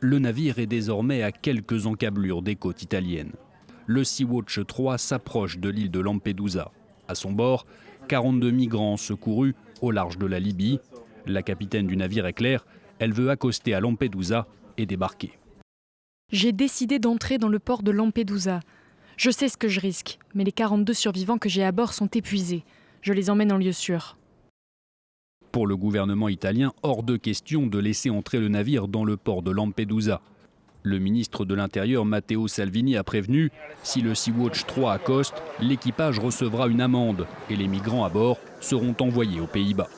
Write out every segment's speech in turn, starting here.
Le navire est désormais à quelques encablures des côtes italiennes. Le Sea-Watch 3 s'approche de l'île de Lampedusa. À son bord, 42 migrants secourus au large de la Libye. La capitaine du navire est claire, elle veut accoster à Lampedusa et débarquer. J'ai décidé d'entrer dans le port de Lampedusa. Je sais ce que je risque, mais les 42 survivants que j'ai à bord sont épuisés. Je les emmène en lieu sûr. Pour le gouvernement italien, hors de question de laisser entrer le navire dans le port de Lampedusa. Le ministre de l'Intérieur, Matteo Salvini, a prévenu, si le Sea-Watch 3 accoste, l'équipage recevra une amende et les migrants à bord seront envoyés aux Pays-Bas.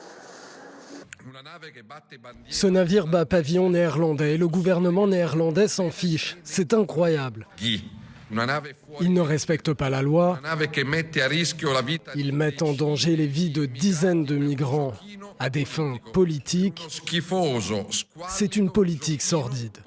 Ce navire bat pavillon néerlandais et le gouvernement néerlandais s'en fiche. C'est incroyable. Ils ne respectent pas la loi. Ils mettent en danger les vies de dizaines de migrants à des fins politiques. C'est une politique sordide.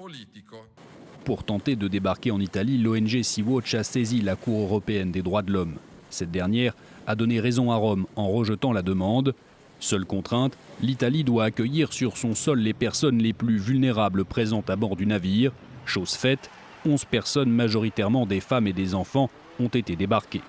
Pour tenter de débarquer en Italie, l'ONG Sea-Watch a saisi la Cour européenne des droits de l'homme. Cette dernière a donné raison à Rome en rejetant la demande. Seule contrainte, l'Italie doit accueillir sur son sol les personnes les plus vulnérables présentes à bord du navire. Chose faite, 11 personnes, majoritairement des femmes et des enfants, ont été débarquées.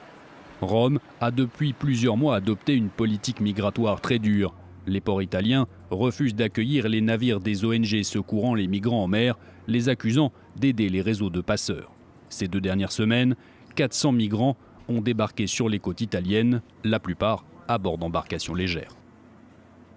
Rome a depuis plusieurs mois adopté une politique migratoire très dure. Les ports italiens refusent d'accueillir les navires des ONG secourant les migrants en mer, les accusant d'aider les réseaux de passeurs. Ces 2 dernières semaines, 400 migrants ont débarqué sur les côtes italiennes, la plupart à bord d'embarcations légères.